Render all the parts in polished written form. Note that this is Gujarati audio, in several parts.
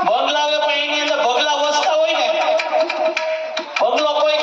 બંગલા હોય પણ એની અંદર બગલા વસતા હોય ને, બંગલો કોઈ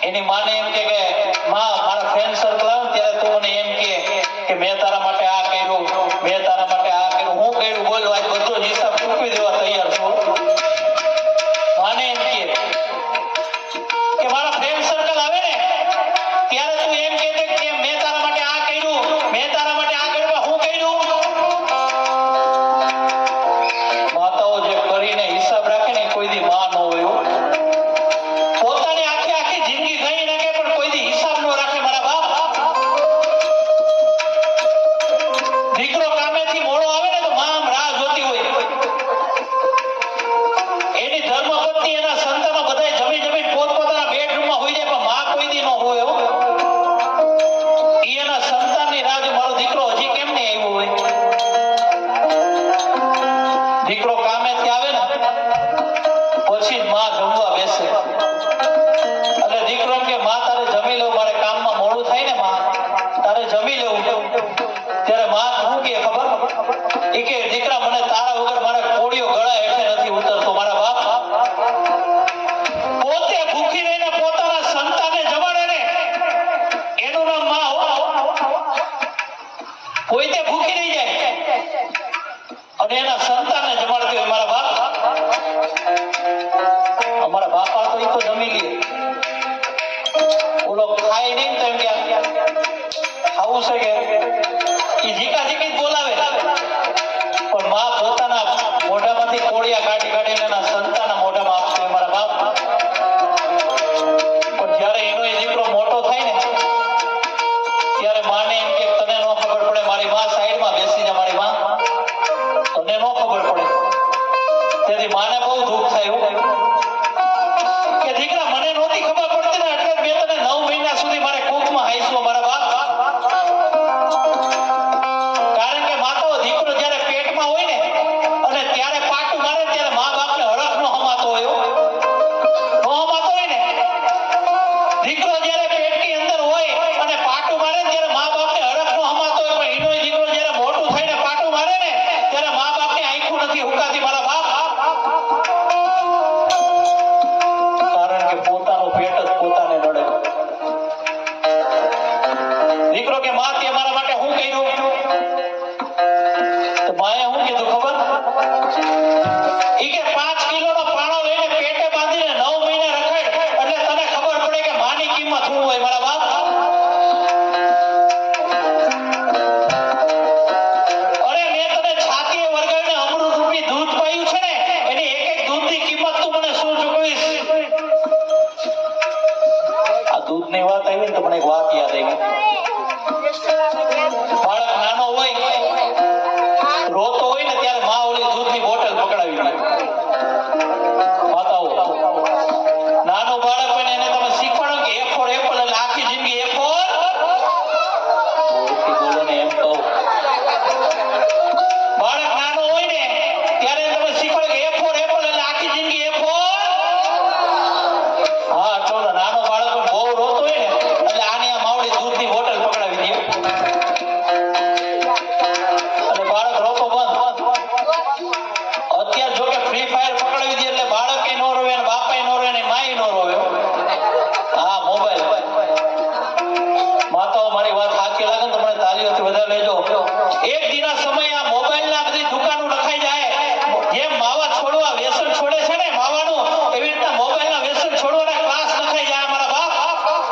એની માને એમ કે માં મારા ફ્રેન્ડ સર્કલ આવે ત્યારે તું મને એમ કે મેં તારા માટે આ કર્યું, મેં તારા માટે આ કર્યું, હું કર્યું બોલો આજ બધો જ હિસાબ ચૂકવી દેવા તૈયાર છું. માને એમ કે મારા ફ્રેન્ડ સર્કલ આવે ને ત્યારે તું એમ કે મેં તારા માટે આ કર્યું, મેં તારા માટે આ કર્યું, હું કર્યું. માતાઓ જે કરીને હિસાબ રાખે ને કોઈ દી માં ન હોય. પોતાની આખી આખી જિંદગી ગઈ નાખે પણ કોઈ દી હિસાબ ન રાખે. મારા બાપ દીકરો કામેથી મોડો આવે ને તો માં આમ રાહ જોતી હોય. એની ધર્મપત્ની એના સંતાનો બધા જમી જમીન પોતપોતાના બેડરૂમમાં હોઈ જાય પણ માં કોઈ દી ન હોય. એના સંતાનની રાહ જો મારો દીકરો હજી કેમ નહીં આવ્યો હોય. દીકરો કામેથી આવે ને પછી માં જમવા બેસે અને દીકરો એમ કે માં તારે જમી લેવું, મારે કામમાં મોડું થાય ને માં તારે જમી લેવું. ત્યારે માં શું કે ખબર એ કે દીકરા મને તારા વગર મારે કોળીઓ ગળા હેઠે નથી ઉતરતો. મારા બાપ પોતે ભૂખી રહીને પોતાના સંતાનને જમાડે ને એનું નામ માં. પોતે ભૂખી રહી જાય અને એના સંતાનને જમાડતી હોય. મારા બાપ અમારા બાપા તો ઈ તો જમી લે, ઓલો ખાય નહીં તો એમ કે આવું છે કે ઈ જીકા જીકી જ બોલાવે પણ માં પોતાના મોઢામાંથી કોળિયા કાઢી કાઢીને એના સંતાનના મોઢામાં આપશે. મારા બાપ પણ જ્યારે એનો એ દીકરો મોટો થાય ને ત્યારે માને એમ કે તને ન ખબર પડે, મારી માં સાઈડમાં બેસી જાય, મારી માં તને ન ખબર પડે. તેથી માને બહુ દુઃખ થયું કે દીકરા મને નહોતી ખબર પડતી ને એટલે મેં તને 9 મહિના સુધી મારે કોખમાં હાઈસ્યો. મારા બાપ કારણ કે માતો દીકરો જ્યારે પેટમાં હોય ને અને ત્યારે પાટું મારે ત્યારે મા બાપને હડક નો હમાતો હોય. નો હમાતો હોય ને દીકરો જ્યારે પેટની અંદર હોય અને પાટું મારે ત્યારે મા બાપને હડક નો હમાતો હોય. પણ એનો દીકરો જ્યારે મોટું થઈને પાટું મારે ને ત્યારે મા બાપની આંખું નથી હુકાતી. મારા બાપ કારણ કે પોતાનું પેટ જ પોતાને નડે. દીકરો કે માં તે મારા માટે શું કર્યું? તો માએ શું કીધું ખબર? ઈ કે 5 કિલોનો પાણો લઈને પેટે બાંધીને 9 મહિને રખાય એટલે તને ખબર પડે કે માની કિંમત શું હોય. મારા બાપ અરે મેં તને છાતીએ વરગાડીને અમૃત રૂપી દૂધ પાયું છે ને એની એક એક દૂધની કિંમત તું મને શું ચૂકવીશ? આ દૂધની વાત આવી ને તો મને એક વાત યાદ આવી. બાળક નાનો હોય રોતો હોય ને ત્યારે માં ઓલી દૂધની બોટલ પકડાવી દે. માતાઓ નાનું બાળક હોય ને એને તમે શીખવાડો કે A for apple એટલે આખી જિંદગી A for બોલો ને એમ કહો. બાળક નાનો હોય ને ત્યારે તમે શીખવાડો કે A for apple એટલે આખી જિંદગી A for હા ચલો નાનો બાળક બહુ રોતો હોય ને એટલે આની આ માવડી દૂધની બોટલ પકડાવી દે અને બાળક રોતો બંધ. અત્યારે જો કે ફ્રી ફાયર પકડાવી દે એટલે બાળકે નો રોવે ને બાપાએ નો રોવે ને માએ નો રોવે. હા મોબાઈલ. માતાઓ મારી વાત સાચી લાગે તો મને તાલીઓથી વધારે લેજો. એક દિના સમય આ મોબાઈલના બધી દુકાનો રખાઈ જાય. જેમ માવા છોડવા વ્યસન છોડે છે ને માવાનું એવી રીતના મોબાઈલના વ્યસન છોડવાના ક્લાસ રખાઈ જાય. મારા બાપ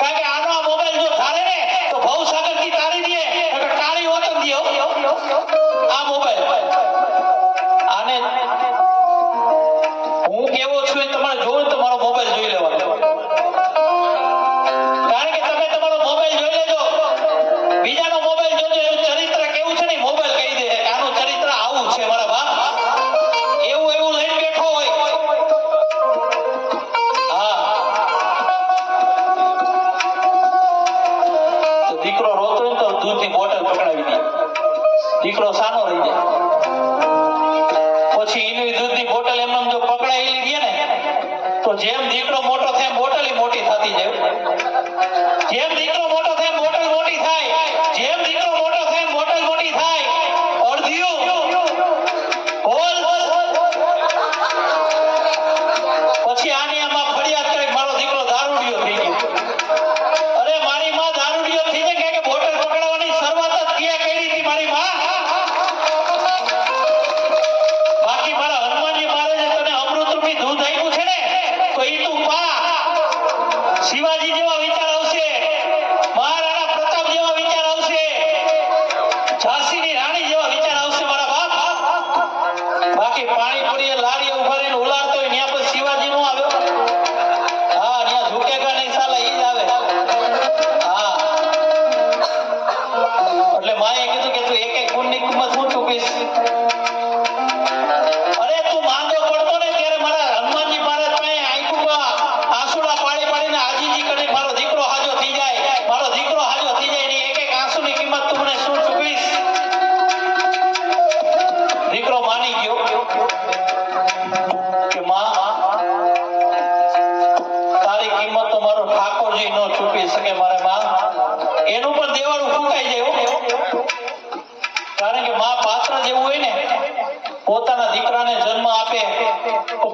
કારણ કે આનો આ મોબાઈલ જો ધારે ને તો ભવસાગરથી તારી દે એટલે ટાળી ઓતમ દે આ મોબાઈલ. આને હું કેવો છું એ તમારે જોવું તો મારો મોબાઈલ જોઈ લેવાનો. કારણ કે તમે તમારો મોબાઈલ જોઈ લેજો બીજાનો મોબાઈલ જોજો એનું ચરિત્ર કેવું છે ને મોબાઈલ કહી દે કે આનું ચરિત્ર આવું છે. મારા બાપ એવું એવું લઈને બેઠો હોય. હા તો દીકરો રોતો હોય તો દૂધની બોટલ પકડાવી દે. દીકરો સાનો રહી જાય. પછી એની દૂધની બોટલ એમને જો પકડાયેલી રહે ને તો જેમ દીકરો મોટો થાય બોટલ મોટી થતી જાય. જેમ દીકરો મોટો થાય બોટલ મોટી થાય. જેમ દીકરો મોટો થાય બોટલ મોટી થાય. અડધિયું બોલ પછી આની આમાં ફરિયાદ કરે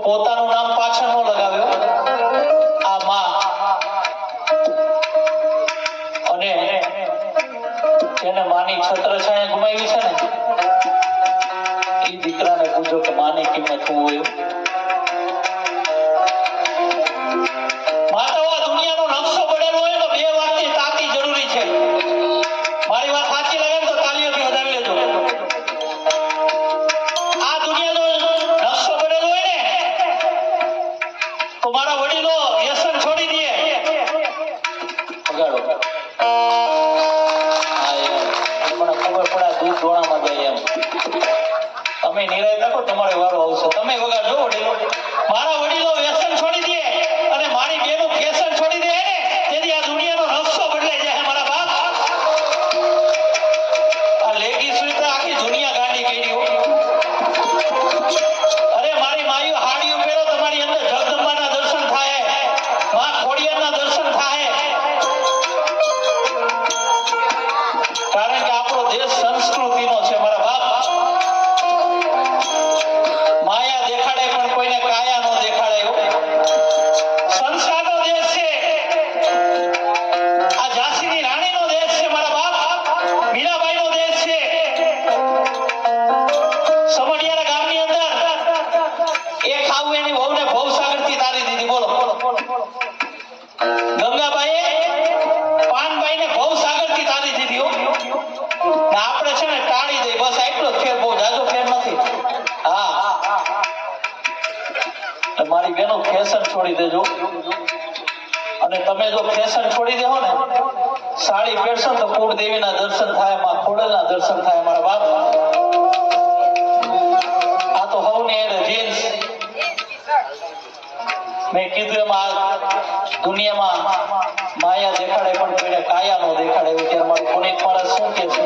પોતાનું નામ પાછળ નો લગાવ્યો. આ માં અને જેને માની છત્રછાયા ગુમાવી છે ને એ દીકરાને પૂછો કે માની કિંમત શું હોય. માતાઓ આ દુનિયાનો નકશો બનેલો હોય તો બે વાતની તાકી જરૂરી છે. મારી વાત સાચી લાગે તો તાળીઓથી વધાવી લેજો. આ દુનિયાનો નકશો બનેલો હોય ને તો મારા વડીલો વ્યસન છોડી દે. વગાડો. હા એમ મને ખબર પડે દૂધ ડોણામાં જાય એમ. તમે નિરાય રાખો, તમારે વારો આવશે. તમે વગાડજો વડીલો. મારા વડીલો વ્યસન છોડી દે અને મારી બેનું ફેશન છોડી દે ને તેથી આ દુનિયાનો નકશો બદલાઈ જાય. મારા બાપ આ લેગી સુઈ આખી દુનિયા ગાંડી કરી હો. અરે મારી માઈઓ હાડીઓ પહેરો, તમારી અંદર જગદંબાના દર્શન થાય, માં ખોડિયારના દર્શન થાય. કારણ કે આપણો દેશ સંસ્કૃતિનો છે મારા બાપ. માયા દેખાડે પણ કોઈને કાયા નો દેખાડે. સંસ્કારનો દેશ છે આ. ઝાંસીની રાણીનો દેશ છે મારા બાપ. મીરાબાઈનો દેશ છે. સમઢિયારા ગામની અંદર એક આવું એની વહુને ભવસાગરથી તારી દીધી. બોલો ગંગાબાઈએ પાનબાઈને ભવસાગરથી તારી દીધી હો. ને આપણે છે ને ટાળી દઈ બસ એટલો જ ફેર, બહુ જાજો ફેર નથી. હા મારી બેનો ફેશન છોડી દેજો. અને તમે જો ફેશન છોડી દેહો ને, સાડી પહેરશો તો કુળદેવીના દર્શન થાય, માં ખોડલના દર્શન થાય. મારા બાપ આ તો હવને જીન્સ મેં કીધું એમાં આ દુનિયામાં માયા દેખાડે પણ કોઈને કાયા નો દેખાડે. એવું ત્યારે મારું પુનિત માણસ શું કે છે